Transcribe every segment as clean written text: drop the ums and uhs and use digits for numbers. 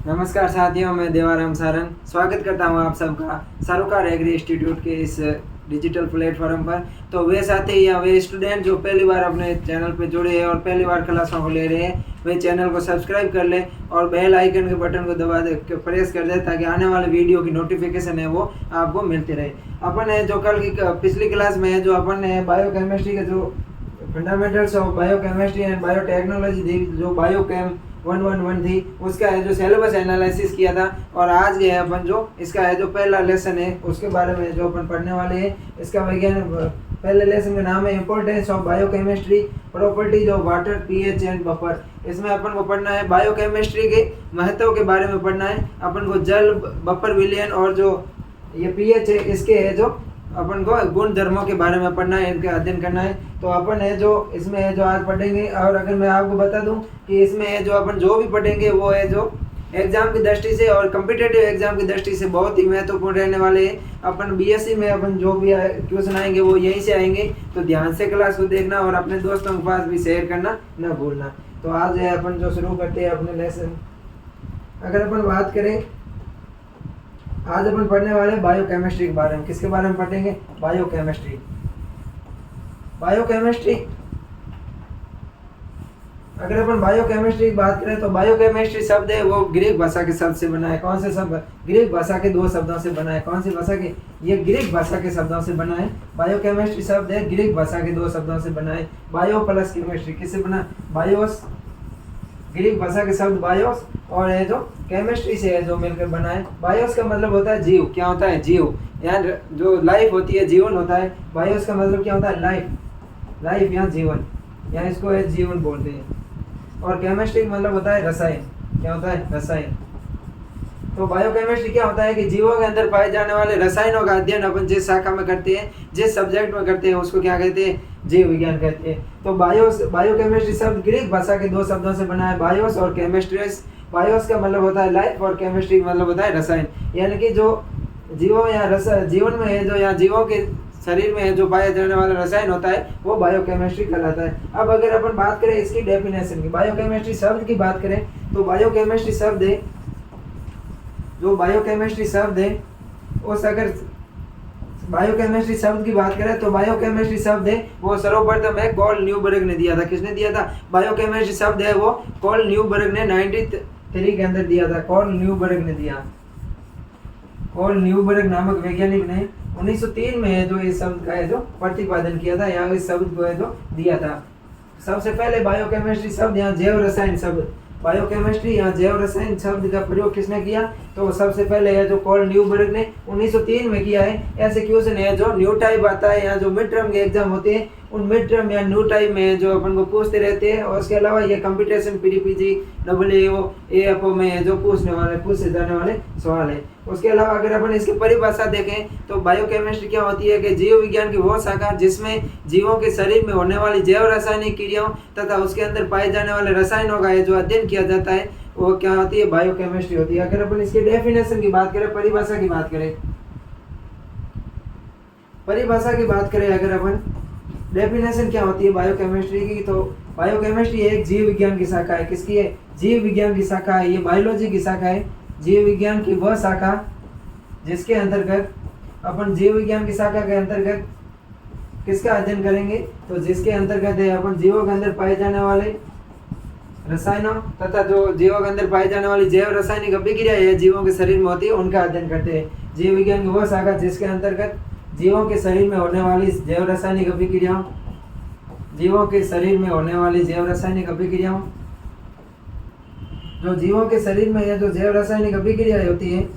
नमस्कार साथियों, मैं देवाराम सारंग स्वागत करता हूं आप सबका सरोकार एग्री इंस्टीट्यूट के इस डिजिटल प्लेटफॉर्म पर। तो वे साथी या वे स्टूडेंट जो पहली बार अपने चैनल पर जुड़े हैं और पहली बार क्लासों को ले रहे हैं, वे चैनल को सब्सक्राइब कर लें और बेल आइकन के बटन को दबा दे प्रेस कर दे ताकि आने वाले वीडियो की नोटिफिकेशन है वो आपको मिलती रहे। अपन है जो कल की पिछली क्लास में है जो अपन ने बायोकेमिस्ट्री के जो fundamentals of biochemistry and biotechnology दी, जो बायोकेम 111 थी, उसका है जो सिलेबस एनालिसिस किया था। और आज गए अपन जो इसका है जो पहला लेसन है उसके बारे में जो अपन पढ़ने वाले हैं। इसका वैज्ञान पहले लेसन का नाम है importance of biochemistry, properties of water, pH and buffer. इसमें अपन को पढ़ना है बायोकेमिस्ट्री के महत्व के बारे में पढ़ना है। अपन को जल, बफर विलयन और जो ये पीएच है इसके है जो अपन को गुण धर्मों के बारे में पढ़ना है, इनका अध्ययन करना है। तो अपन है जो इसमें है जो आज पढ़ेंगे। और अगर मैं आपको बता दूं कि इसमें है जो अपन जो भी पढ़ेंगे वो है जो एग्जाम की दृष्टि से और कम्पिटेटिव एग्जाम की दृष्टि से बहुत ही महत्वपूर्ण रहने वाले हैं। अपन बीएससी में अपन जो भी क्वेश्चन आएंगे वो यहीं से आएंगे, तो ध्यान से क्लास को देखना और अपने दोस्तों के पास भी शेयर करना न भूलना। तो आज है अपन जो शुरू करते हैं अपने लेसन। अगर अपन बात करें, आज अपन पढ़ने वाले बायोकेमिस्ट्री के बारे में। किसके बारे में पढ़ेंगे? बायोकेमिस्ट्री। बायोकेमिस्ट्री, अगर अपन बायोकेमिस्ट्री की बात करें तो बायोकेमिस्ट्री शब्द है वो ग्रीक भाषा के शब्द से बना है। कौन से शब्द? ग्रीक भाषा के दो शब्दों से बना है। कौन सी भाषा के? ये ग्रीक भाषा के शब्दों से बना है। बायोकेमिस्ट्री शब्द है ग्रीक भाषा के दो शब्दों से बना है। बायो प्लस केमिस्ट्री, किससे बना? बायोस, ग्रीक भाषा के शब्द बायोस और है जो केमिस्ट्री से है जो मिलकर बना है। बायोस का मतलब होता है जीव। क्या होता है? जीव। यहाँ जो लाइफ होती है जीवन होता है। बायोस का मतलब क्या होता है? लाइफ। लाइफ यहाँ जीवन, यहाँ इसको है जीवन बोलते हैं। और केमिस्ट्री मतलब होता है रसायन। क्या होता है? रसायन। तो बायोकेमिस्ट्री क्या होता है कि जीवों के अंदर पाए जाने वाले रसायनों का अध्ययन अपन जिस शाखा में करते हैं, जिस सब्जेक्ट में करते हैं, उसको क्या कहते हैं? जीव विज्ञान कहते हैं। तो बायोकेमिस्ट्री शब्द ग्रीक भाषा के दो शब्दों से बना है, बायोस और केमिस्ट्रियस। बायोस का मतलब होता है लाइफ और केमिस्ट्री का मतलब होता है रसायन। यानी कि जो जीवों या जीवन में है जो यहाँ जीवों के शरीर में जो पाया जाने वाला रसायन होता है वो बायोकेमिस्ट्री कहलाता है। अब अगर अपन बात करें इसकी डेफिनेशन की, बायोकेमिस्ट्री शब्द की बात करें तो बायोकेमिस्ट्री शब्द है जो बायोकेमिस्ट्री शब्द है उस अगर बायोकेमिस्ट्री शब्द की बात करें तो बायोकेमिस्ट्री शब्द है वो सर्वप्रथम है कॉल न्यूबर्ग ने दिया था। किसने दिया था? बायोकेमिस्ट्री शब्द है वो कॉल न्यूबर्ग ने 93 के अंदर दिया था। कॉल न्यूबर्ग ने दिया। कॉल न्यूबर्ग नामक वैज्ञानिक ने 1903 में है जो इस शब्द का है जो प्रतिपादन किया था, यहाँ इस शब्द को है जो दिया था। सबसे पहले बायोकेमिस्ट्री शब्द यहाँ जैव रसायन शब्द, बायोकेमिस्ट्री यहाँ जैव रसायन शब्द का प्रयोग किसने किया? तो सबसे पहले है जो कॉल न्यूबर्ग ने 1903 में किया है। ऐसे क्वेश्चन है जो न्यू टाइप आता है या जो मिड टर्म के एग्जाम होते हैं उन मिड टर्म या न्यू टाइप में जो अपन को पूछते रहते हैं। और उसके अलावा ये कंपटीशन पीडीपीजी, डब्ल्यूएओ, एएफओ में जो पूछे जाने वाले सवाल है। उसके अलावा अगर अपन इसकी परिभाषा देखें तो बायोकेमिस्ट्री क्या होती है कि जीव विज्ञान की वो शाखा जिसमें जीवों के शरीर में होने वाली जैव रासायनिक क्रियाओं तथा उसके अंदर पाए जाने वाले रसायनों का जो अध्ययन किया जाता है वो क्या होती है? बायोकेमिस्ट्री होती है। अगर अपन इसके डेफिनेशन की बात करें, परिभाषा की बात करें, परिभाषा की बात करें अगर अपन डेफिनेशन क्या होती है बायोकेमिस्ट्री की, तो बायोकेमिस्ट्री एक जीव विज्ञान की शाखा है। किसकी है? जीव विज्ञान की शाखा है। ये बायोलॉजी की शाखा है, जीव विज्ञान की वह शाखा जिसके अंतर्गत अपन जीव विज्ञान की शाखा के अंतर्गत किसका अध्ययन करेंगे? तो जिसके अंतर्गत है अपन जीवों के अंदर पाए जाने वाले रसायनों तथा जो जीवों के अंदर पाई जाने वाली जैव रासायनिक अभिक्रिया है जीवों के शरीर में होती है उनका अध्ययन करते हैं। जीव विज्ञान की वह शाखा जिसके अंतर्गत जीवों के शरीर में होने वाली जैव रासायनिक अभिक्रियाओं, जीवों के शरीर में होने वाली जैव रासायनिक अभिक्रियाओं, जो जीवों के शरीर में यह जो जैव रासायनिक अभिक्रियाएं होती है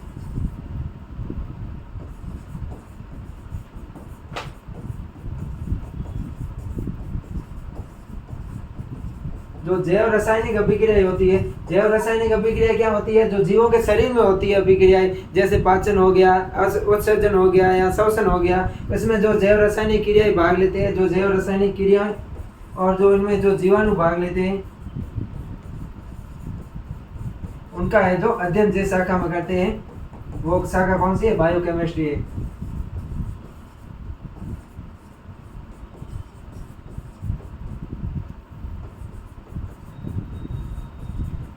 जो जैव रासायनिक अभिक्रियाएं होती है, जैव रासायनिक अभिक्रिया क्या होती है? जो जीवों के शरीर में होती है अभिक्रियाएं, जैसे पाचन हो गया, उत्सर्जन हो गया या श्वसन हो गया, इसमें जो जैव रासायनिक क्रियाएं भाग लेते हैं, जो जैव रासायनिक क्रियाएं और जो इनमें जो जीवाणु भाग लेते हैं उनका है जो अध्ययन जिस शाखा में करते हैं वो शाखा कौन सी है? बायोकेमिस्ट्री है।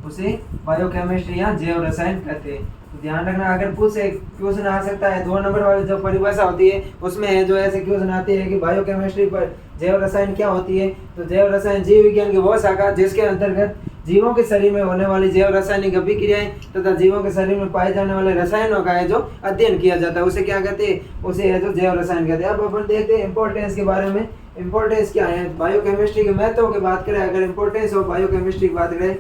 उसे बायोकेमिस्ट्री या जैव रसायन कहते हैं। तो ध्यान रखना, अगर पूछे क्वेश्चन आ सकता है 2 नंबर वाली जो परिभाषा होती है उसमें है जो ऐसे क्वेश्चन आते हैं कि बायोकेमिस्ट्री पर जैव रसायन क्या होती है। तो जैव रसायन जीव विज्ञान की वो शाखा जिसके अंतर्गत जीवों के शरीर में होने वाली जैव रासायनिक अभिक्रियाएं तथा जीवों के शरीर में पाए जाने वाले रसायनों का है जो अध्ययन किया जाता है उसे क्या कहते हैं, उसे है जो जैव रसायन कहते हैं। अब अपन देखते हैं इंपॉर्टेंस के बारे में। इंपॉर्टेंस क्या है बायोकेमिस्ट्री के महत्व की बात करें, अगर इंपॉर्टेंस ऑफ बायोकेमिस्ट्री की बात करें,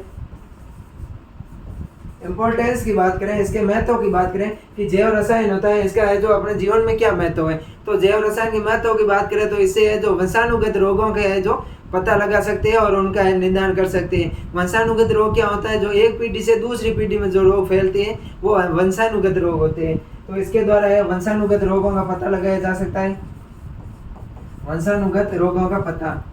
इंपॉर्टेंस की बात करें, इसके महत्व की बात करें कि जैव रसायन होता है इसका है जो अपने जीवन में क्या महत्व है। तो जैव रसायन के महत्व की बात करें तो इससे है जो वंशानुगत रोगों के है जो पता लगा सकते हैं और उनका है निदान कर सकते हैं। वंशानुगत रोग क्या होता है, जो एक पीढ़ी से दूसरी पीढ़ी में जो रोग फैलते हैं वो वंशानुगत रोग होते हैं। तो इसके द्वारा है वंशानुगत रोगों का पता लगाया जा सकता है। वंशानुगत रोगों का पता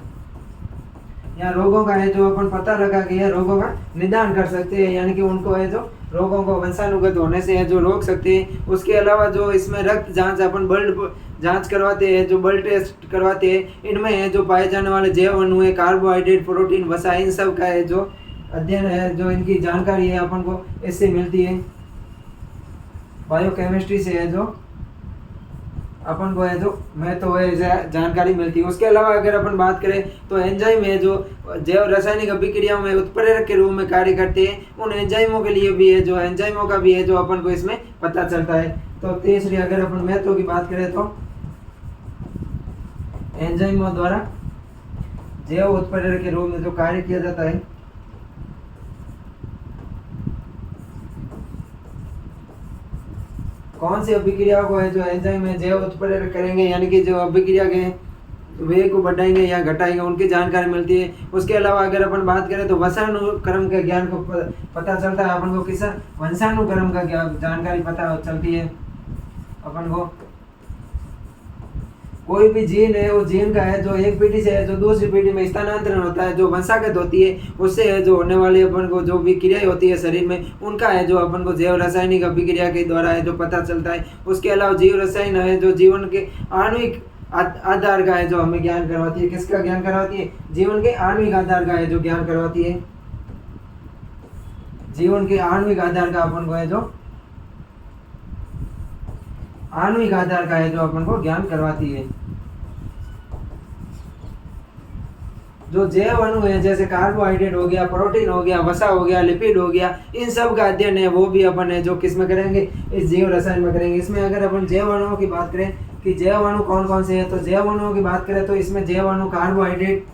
या रोगों का है जो अपन पता लगा के या रोगों का निदान कर सकते हैं, यानी कि उनको है जो रोगों को वंशानुगत होने से है जो रोक सकते हैं। उसके अलावा जो इसमें रक्त जांच अपन ब्लड जांच करवाते हैं, जो ब्लड टेस्ट करवाते हैं, इनमें है जो पाए जाने वाले जैव अणु है, कार्बोहाइड्रेट, प्रोटीन, वसा, इन सब का है जो अध्ययन है, जो इनकी जानकारी है अपन को इससे मिलती है। बायोकेमिस्ट्री से है जो अपन को है जो महत्व है जानकारी मिलती है। उसके अलावा अगर अपन बात करें तो एंजाइम है जो जैव रासायनिक अभिक्रियाओं में उत्प्रेरक के रूप में कार्य करते हैं, उन एंजाइमों के लिए भी है जो एंजाइमों का भी है जो अपन को इसमें पता चलता है। तो तीसरी अगर अपन महत्व की बात करें तो एंजाइमों द्वारा जैव उत्प्रेरक के रूप में जो कार्य किया जाता है, कौन सी अभिक्रिया को है जो एंजाइम है जैव उत्प्रेरक करेंगे, यानी कि जो अभिक्रिया के वेग को बढ़ाएंगे या घटाएंगे, उनकी जानकारी मिलती है। उसके अलावा अगर अपन बात करें तो वंशानुक्रम के ज्ञान को पता चलता है अपन को, किस वंशानुक्रम का जानकारी पता चलती है अपन को। कोई भी जीन है वो जीन का है जो एक पीढ़ी से है जो दूसरी पीढ़ी में स्थानांतरण होता है, जो वंशागत होती है, उससे है जो होने वाली अपन को जो भी क्रियाएं होती है शरीर में, उनका है जो अपन को जैव रासायनिक अभिक्रिया के द्वारा है जो पता चलता है। उसके अलावा जीव रसायन है जो जीवन के आणविक आधार का है जो हमें ज्ञान करवाती है। किसका ज्ञान करवाती है, जीवन के आणविक आधार का है जो ज्ञान करवाती है। जीवन के आणविक आधार का अपन को है जो आणविक आधार का है जो अपन को ज्ञान करवाती है। जो जैव अणु है जैसे कार्बोहाइड्रेट हो गया, प्रोटीन हो गया, वसा हो गया, लिपिड हो गया, इन सब का अध्ययन है वो भी अपन है जो किस में करेंगे, इस जैव रसायन में करेंगे। इसमें अगर अपन जैव अणुओं की बात करें कि जैव अणु कौन कौन से हैं, तो जैव अणुओं की बात करें तो इसमें जैव अणु कार्बोहाइड्रेट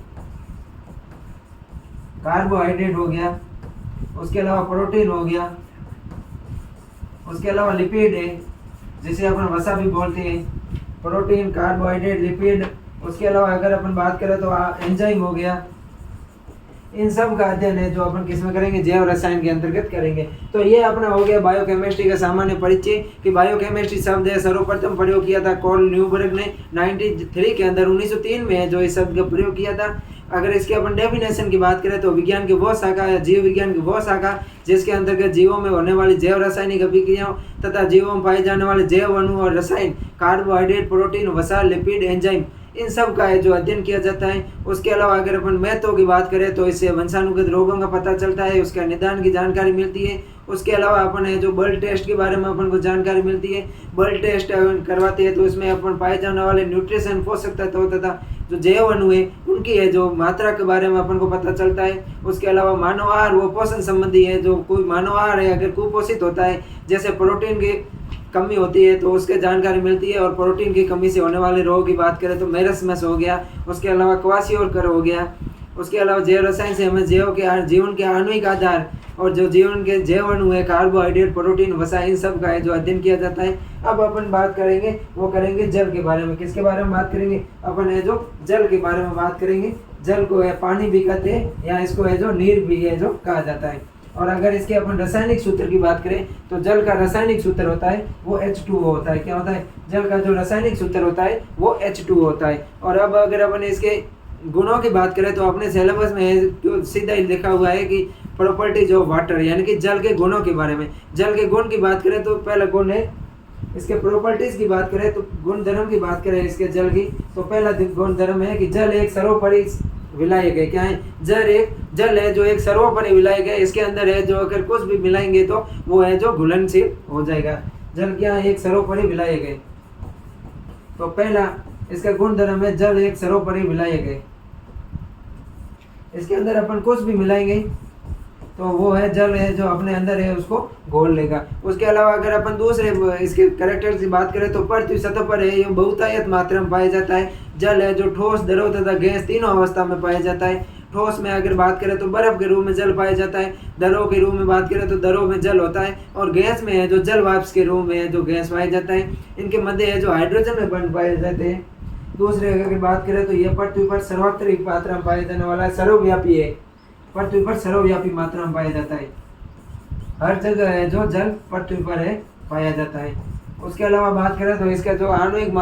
हो गया, उसके अलावा प्रोटीन हो गया, उसके अलावा लिपिड है जिसे अपन वसा भी बोलते हैं, प्रोटीन, कार्बोहाइड्रेट, लिपिड। उसके अलावा अगर अपन बात करें तो एंजाइम हो गया। इन सब का अध्ययन है जो अपन किस में करेंगे, जैव रसायन के अंतर्गत करेंगे। तो ये अपना हो गया बायोकेमिस्ट्री का सामान्य परिचय कि बायोकेमिस्ट्री शब्द है सर्वप्रथम प्रयोग किया था कार्ल न्यूबर्ग ने 93 के अंदर 1903 में जो इस शब्द का प्रयोग किया था। अगर इसके अपन डेफिनेशन की बात करें तो विज्ञान की वो शाखा या जीव विज्ञान की वो शाखा जिसके अंतर्गत जीवों में होने वाली जैव रासायनिक अभिक्रियाओं तथा जीवों में पाए जाने वाले जैव अणु और रसायन, कार्बोहाइड्रेट, प्रोटीन, वसा, लिपिड, एंजाइम, इन सब का है जो अध्ययन किया जाता है। उसके अलावा अगर अपन महत्व की बात करें तो इससे वंशानुगत रोगों का पता चलता है, उसका निदान की जानकारी मिलती है। उसके अलावा अपन है जो ब्लड टेस्ट के बारे में अपन को जानकारी मिलती है। ब्लड टेस्ट करवाते हैं तो इसमें अपन पाए जाने वाले न्यूट्रिशन, पोषक तत्व तथा जो जैव अणु है उनकी है जो मात्रा के बारे में अपन को पता चलता है। उसके अलावा मानव आहार वो पोषण संबंधी है, जो कोई मानव आहार है अगर कुपोषित होता है, जैसे प्रोटीन की कमी होती है तो उसके जानकारी मिलती है। और प्रोटीन की कमी से होने वाले रोग की बात करें तो मेरस्मस हो गया, उसके अलावा क्वाशियोरकर हो गया। उसके अलावा जैव रसायन से हमें जीवन के आणविक आधार और जो जीवन के जैव अणु है, कार्बोहाइड्रेट, प्रोटीन, वसा, इन सब का है जो अध्ययन किया जाता है। अब अपन बात करेंगे वो करेंगे जल के बारे में। किसके बारे में बात करेंगे, अपन है जो जल के बारे में बात करेंगे। जल को है पानी भी कहते हैं या इसको है जो नीर भी है जो कहा जाता है। और अगर इसके अपन रासायनिक सूत्र की बात करें तो जल का रासायनिक सूत्र होता है वो H2O होता है। क्या होता है, जल का जो रासायनिक सूत्र होता है वो H2O होता है। और अब अगर अपन इसके गुणों की बात करें तो अपने सिलेबस में सीधा ही लिखा हुआ है कि प्रॉपर्टीज ऑफ वाटर, यानी कि जल के गुणों के बारे में। जल के गुण की बात करें तो पहला गुण है, इसके प्रॉपर्टीज की बात करें तो गुण धर्म की बात करें इसके जल की, तो पहला गुण धर्म है कि जल एक सर्वोपरि विलायक है। क्या है? जल है जो एक सर्वोपरि विलायक है। इसके अंदर है जो अगर कुछ भी मिलाएंगे तो वो है जो घुलनशील हो जाएगा। जल क्या है? एक सर्वोपरि विलायक है। तो पहला इसका गुण धर्म है, जल एक सर्वोपरि विलायक है। इसके अंदर अपन कुछ भी मिलाएंगे तो वो है जल है जो अपने अंदर है उसको घोल लेगा। उसके अलावा अगर अपन दूसरे इसके कैरेक्टर की बात करें तो पृथ्वी सतह पर है ये बहुतायत मात्रा में पाया जाता है। जल है जो ठोस, द्रव तथा गैस तीनों अवस्था में पाया जाता है। ठोस में अगर बात करें तो बर्फ के रूप में जल पाया जाता है। द्रव के रूप में बात करें तो द्रव में जल होता है। और गैस में है जो जल वाष्प के रूप में है जो गैस पाया जाता है। इनके मध्य है जो हाइड्रोजन में बन पाए जाते हैं। दूसरे अगर बात करें तो यह पृथ्वी पर सर्वत्र मात्रा में पाया जाने वाला है, सर्वव्यापी है। पृथ्वी पर सर्वव्यापी मात्रा में पाया जाता है। हर जगह है जो जल पृथ्वी पर है पाया जाता है। उसके अलावा बात करें तो इसका जो आणविक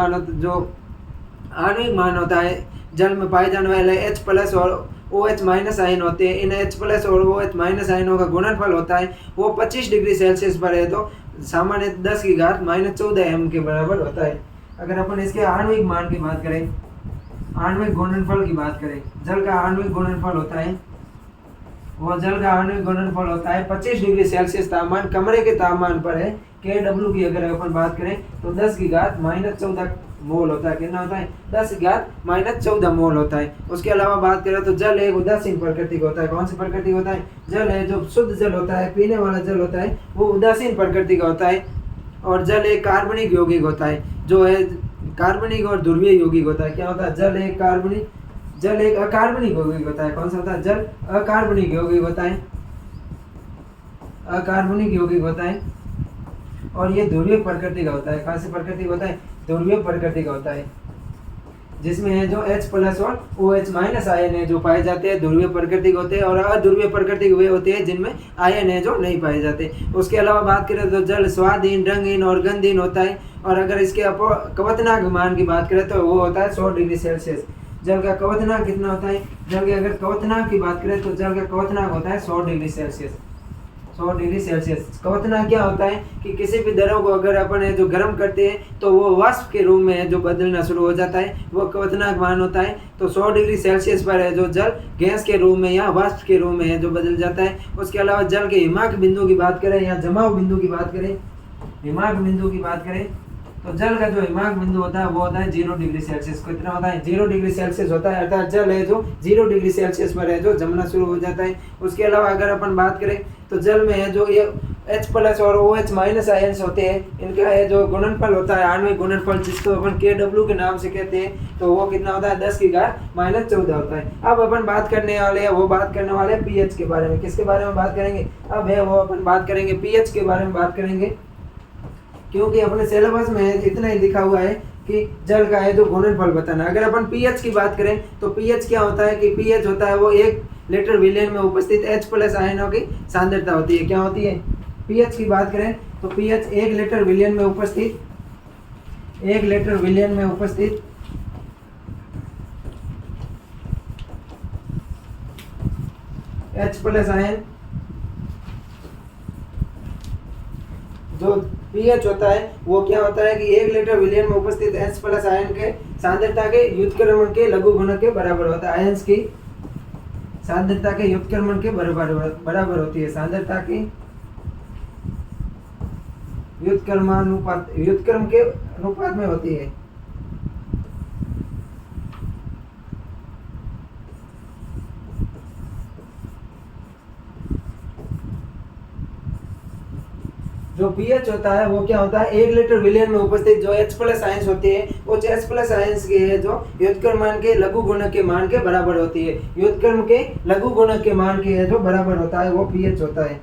मान होता है जल में पाए जाने वाले H+ और OH- आयन होते हैं। इन H+ और OH- आयनों का गुणनफल होता है वो 25 डिग्री सेल्सियस पर है तो सामान्य 10⁻14 m के बराबर होता है। अगर अपन इसके आणविक मान की बात करें, आणविक गुणनफल की बात करें, जल का आणविक गुणनफल होता है, वो जल का आणविक गुणनफल होता है 25 डिग्री सेल्सियस तापमान, कमरे के तापमान पर है। Kw की अगर अपन बात करें तो 10⁻14 मोल होता है। कितना होता है? 10⁻14 मोल होता है। उसके अलावा बात करें तो जल एक उदासीन प्रकृति का होता है। कौन सी प्रकृति होता है? जल है जो शुद्ध जल होता है, पीने वाला जल होता है, वो उदासीन प्रकृति का होता है। और जल एक कार्बनिक यौगिक होता है, जो है कार्बनिक और ध्रुवीय यौगिक होता है। क्या होता है? जल एक अकार्बनिक यौगिक होता है। कौन सा होता है? जल अकार्बनिक यौगिक होता है, अकार्बनिक यौगिक होता है। और ये ध्रुवीय प्रकृति का होता है। कौन सी प्रकृति का होता है? ध्रुवीय प्रकृति का होता है, जिसमें है जो H+ और OH- आयन है जो पाए जाते हैं ध्रुवीय प्रकृति के होते हैं। और अध्रुवीय प्रकृति के वे होते हैं जिनमें आयन है जो नहीं पाए जाते। उसके अलावा बात करें तो जल स्वादहीन, रंगहीन और गंधहीन होता है। और अगर इसके क्वथनांक मान की बात करें तो वो होता है 100 डिग्री सेल्सियस। जल का क्वथनांक कितना होता है? जल के अगर क्वथनांक की बात करें तो जल का क्वथनांक होता है 100 डिग्री सेल्सियस। 100 degree Celsius. क्वथनांक क्या होता है कि किसी भी द्रव को अगर अपन है जो गर्म करते हैं तो वो वाष्प के रूप में है जो बदलना शुरू हो जाता है, वो क्वथनांक मान होता है। तो 100 डिग्री सेल्सियस पर है जो जल गैस के रूप में या वाष्प के रूप में है जो बदल जाता है। उसके अलावा जल के हिमांक बिंदु की बात करें या जमाव बिंदु की बात करें, हिमांक बिंदु की बात करें तो जल का जो हिमांक बिंदु होता है वो होता है 0 डिग्री सेल्सियस। कितना होता है? 0 डिग्री सेल्सियस होता है। अर्थात जल है जो 0 डिग्री सेल्सियस पर है जो जमना शुरू हो जाता है। उसके अलावा अगर अपन बात करें तो जल में है जो ये H+ और OH- आयन्स होते हैं, इनका है जो गुणनफल होता है, आणविक गुणनफल, जिसको अपन Kw के नाम से कहते हैं, तो वो कितना होता है? 10⁻14 होता है। अब अपन बात करने वाले हैं pH के बारे में। किसके बारे में बात करेंगे? अब है वो अपन बात करेंगे pH के बारे में बात करेंगे, क्योंकि अपने सिलेबस में इतना ही लिखा हुआ है कि जल का है जो गुणनफल बताना। अगर अपन pH की बात करें तो pH क्या होता है कि pH होता है वो 1 लीटर विलियन में उपस्थित H+ आयनों की सांद्रता होती है। क्या होती है? pH की बात करें तो pH 1 लीटर विलियन में उपस्थित H+ आयन जो pH होता है वो क्या होता है कि 1 लीटर विलियन में उपस्थित H+ आयन के सांद्रता के व्युत्क्रमण के लघुगुणक के बराबर होता है। आयन्स की सांद्रता के व्युत्क्रमण के बराबर होती है। सांद्रता की व्युत्क्रम के अनुपात में होती है। जो pH होता है वो क्या होता है? 1 लीटर विलियन में उपस्थित जो H+ आयन्स होते हैं वो H+ आयन्स के है जो व्युत्क्रमण के लघु गुणक के मान के बराबर होती है। व्युत्क्रम के लघु गुणक के मान के है जो बराबर होता है वो pH होता है।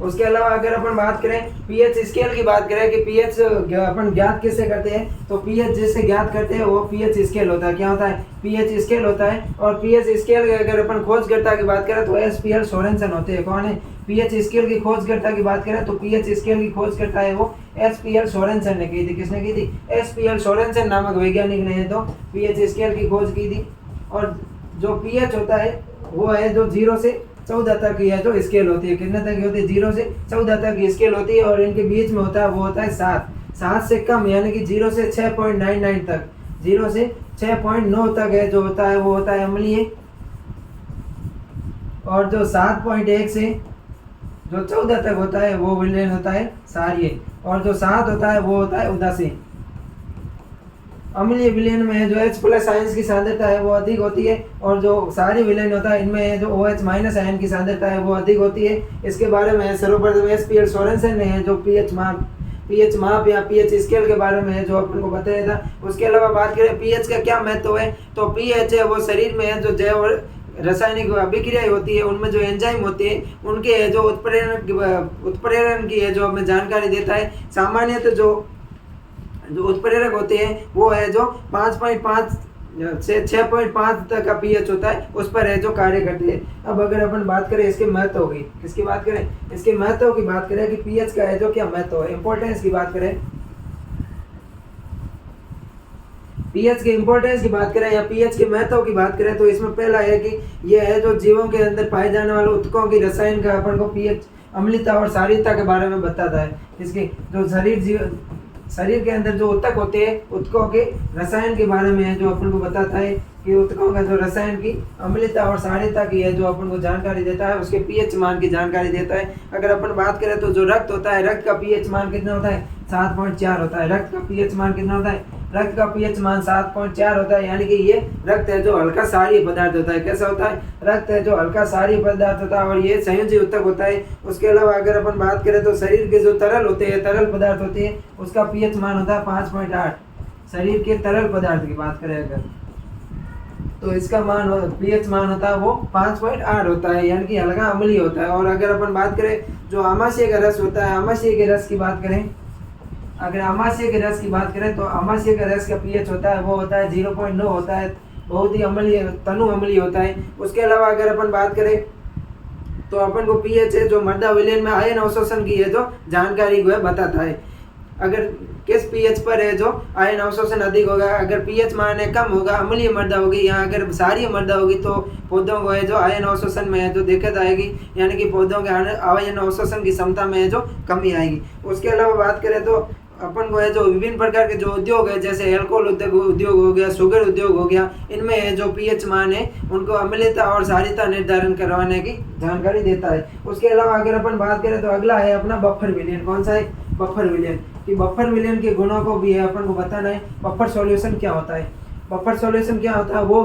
उसके अलावा अगर अपन बात करें पीएच स्केल की बात करें कि पीएच अपन ज्ञात कैसे करते हैं, तो पीएच जिससे ज्ञात करते हैं वो पीएच स्केल होता है। क्या होता है? पीएच स्केल होता है। और पीएच स्केल अगर अपन खोजकर्ता की बात करें तो एसपीएल सोरेनसन होते हैं। कौन है? पीएच स्केल की खोजकर्ता की बात करें तो पीएच स्केल की खोजकर्ता है वो एसपीएल सोरेनसन ने की थी। किसने की थी? एसपीएल सोरेनसन नामक वैज्ञानिक ने तो पीएच स्केल की खोज की थी। और जो पीएच होता है वो है जो 0 से 14 तक की है जो स्केल होती है, कितने तक की होती है, 0 से 14 तक की स्केल होती है। और इनके बीच में होता है वो होता है 7 से कम यानी कि 0 से 6.99 तक, 0 से 6.9 तक है जो होता है वो होता है अम्लीय। और जो 7.1 से जो 14 तक होता है वो विलयन होता है क्षारीय। और जो 7 होता है वो होता है उदासीन। अम्लीय विलयन में जो H+ आयन की सांद्रता है वो अधिक होती है, और जो क्षारीय विलयन होता है इनमें जो OH- आयन की सांद्रता है वो अधिक होती है। इसके बारे में सर्वप्रथम SPL सोरेनसन ने है जो पीएच माप या पीएच स्केल के बारे में है जो अपन को बताया था। उसके अलावा बात करें पीएच का क्या महत्व है, तो पीएच है वो शरीर में है जो जैव रासायनिक अभिक्रियाएं होती है उनमें जो एंजाइम होते हैं उनके जो उत्प्रेरण की है जो हमें जानकारी देता है। सामान्यतः जो उत्प्रेरक होते हैं वो है जो 5.5 से 6.5 तक का पीएच होता है, उस पर है जो कार्य करती है। अब अगर अपन बात करें इसके महत्व की, किसकी बात करें, इसके महत्व की बात करें कि पीएच का है जो क्या महत्व है, इंपॉर्टेंस की बात करें, पीएच के इंपॉर्टेंस की बात करें या पीएच के महत्व की बात करें, तो इसमें पहला है कि यह है जो जीवों के अंदर पाए जाने वाले उत्तकों की रसायन का अपन को पीएच अम्लता और क्षारीयता के बारे में बताता है। इसकी जो शरीर के अंदर जो उत्तक होते हैं उत्तकों के रसायन के बारे में है जो अपन को बताता है कि उत्तकों का जो रसायन की अम्लता और क्षारीयता की है जो अपन को जानकारी देता है, उसके पीएच मान की जानकारी देता है। अगर अपन बात करें तो जो रक्त होता है, रक्त का पीएच मान कितना होता है, 7.4 होता है। रक्त का पीएच मान कितना होता है, रक्त का पीएच मान 7.4 होता है, यानी कि ये रक्त है जो हल्का क्षारीय पदार्थ होता है। कैसा होता है, रक्त है जो हल्का क्षारीय पदार्थ होता है और ये संयोजी उत्तक होता है। उसके अलावा अगर अपन बात करें तो शरीर के जो तरल होते हैं, तरल पदार्थ होते हैं, उसका पीएच मान होता है 5.8। शरीर के तरल पदार्थ की बात करें अगर तो इसका मान पीएच मान होता है वो 5.8 होता है, यानी कि हल्का अम्लीय होता है। और अगर अपन बात करें जो आमाशय का रस होता है, आमाशय के रस की बात करें, अगर आमाशय के रस की बात करें तो आमाशय का रस का पीएच होता है वो होता है 0.9 होता है, बहुत ही अम्लीय तनु अम्लीय होता है। उसके अलावा अगर अपन बात करें तो अपन को पीएच है जो मृदा विलयन में आयन अवशोषण की है जो जानकारी को है बताता है। अगर किस पीएच पर है जो आयन अवशोषण अधिक होगा, अगर पीएच मान है कम होगा, अम्लीय मृदा होगी, या अगर क्षारीय मृदा होगी तो पौधों को है जो आयन अवशोषण में है जो दिक्कत आएगी, यानी कि पौधों के आयन अवशोषण की क्षमता में है जो कमी आएगी। उसके अलावा बात करें तो अपन को है जो विभिन्न प्रकार के जो उद्योग है जैसे अल्कोहल उद्योग हो गया, शुगर उद्योग हो गया, इनमें है जो पीएच मान है उनको अम्लता और क्षारीयता निर्धारण करवाने की जानकारी देता है। उसके अलावा अगर अपन बात करें तो अगला है अपना बफर विलयन। कौन सा है, बफर विलयन। कि बफर विलयन के गुणों को भी है अपन को बताना है। बफर सॉल्यूशन क्या होता है, बफर सॉल्यूशन क्या होता है, वो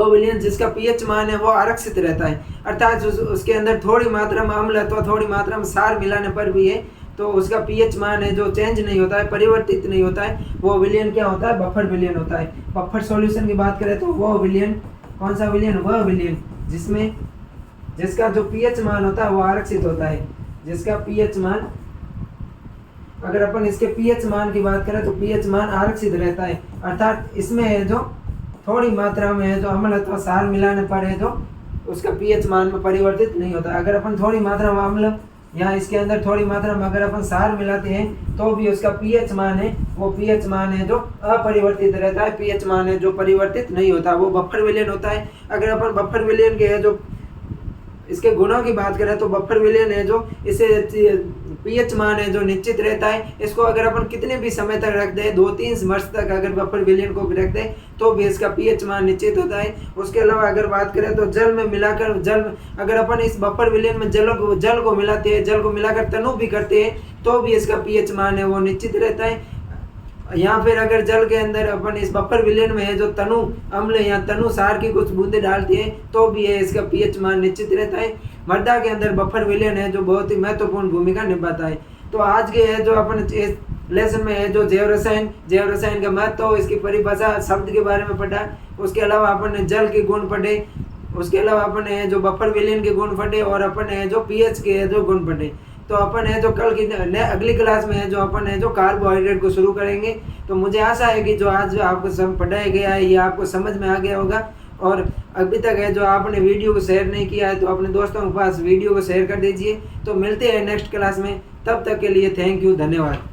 विलयन जिसका पीएच मान है वो आरक्षित रहता है, अर्थात उसके अंदर थोड़ी मात्रा में अम्ल अथवा थोड़ी मात्रा में क्षार मिलाने पर भी है तो उसका पीएच मान है जो चेंज नहीं होता है, परिवर्तित नहीं होता है, वो विलयन क्या होता है, बफर विलयन होता है। बफर सॉल्यूशन की बात करें तो वो विलयन, कौन सा विलयन, वह विलयन जिसका जो पीएच मान होता है वो आरक्षित होता है, जिसका पीएच मान, अगर अपन इसके पीएच मान की बात करें तो पीएच मान आरक्षित रहता है, अर्थात इसमें है जो थोड़ी मात्रा में है जो अम्ल अथवा क्षार मिलाने पर है जो उसका पीएच मान में परिवर्तित नहीं होता। अगर अपन थोड़ी मात्रा में अम्ल या इसके अंदर थोड़ी मात्रा में अगर अपन क्षार मिलाते हैं तो भी उसका पीएच मान है वो पीएच मान है जो अपरिवर्तित रहता है, पीएच मान है जो परिवर्तित नहीं होता, वो बफर विलयन होता है। अगर अपन बफर विलयन के है जो इसके गुणों की बात करें तो बफर विलयन है जो इसे पीएच मान है जो निश्चित रहता है। इसको अगर अपन कितने भी समय तक रख दें, 2-3 वर्ष तक अगर बफर विलयन को रख दें तो भी इसका पीएच मान निश्चित होता है। उसके अलावा अगर बात करें तो जल में मिलाकर, अगर अपन इस बफर विलयन में जल को मिलाते हैं, जल को मिलाकर तनु भी करते हैं तो भी इसका पीएच मान है वो निश्चित रहता है। या फिर अगर जल के अंदर अपन इस बफर विलयन में है जो तनु अम्ल या तनु क्षार की कुछ बूंदे डालते हैं तो भी है इसका पीएच मान निश्चित रहता है। मृदा के अंदर बफर विलयन है जो बहुत ही महत्वपूर्ण भूमिका निभाता है। तो आज के है जो अपन इस लेसन में है जो जैव रसायन का महत्व, इसकी परिभाषा, शब्द के बारे में पढ़ा। उसके अलावा अपन ने जल के गुण पढ़े, उसके अलावा अपन ने जो बफर विलयन के गुण पढ़े और अपन ने जो पीएच के है जो गुण पढ़े। तो अपन है जो कल की अगली क्लास में है जो अपन है जो कार्बोहाइड्रेट को शुरू करेंगे। तो मुझे आशा है कि जो आज आपको सब पढ़ाया गया है ये आपको समझ में आ गया होगा। और अभी तक है जो आपने वीडियो को शेयर नहीं किया है तो अपने दोस्तों के पास वीडियो को शेयर कर दीजिए। तो मिलते हैं नेक्स्ट क्लास में, तब तक के लिए थैंक यू, धन्यवाद।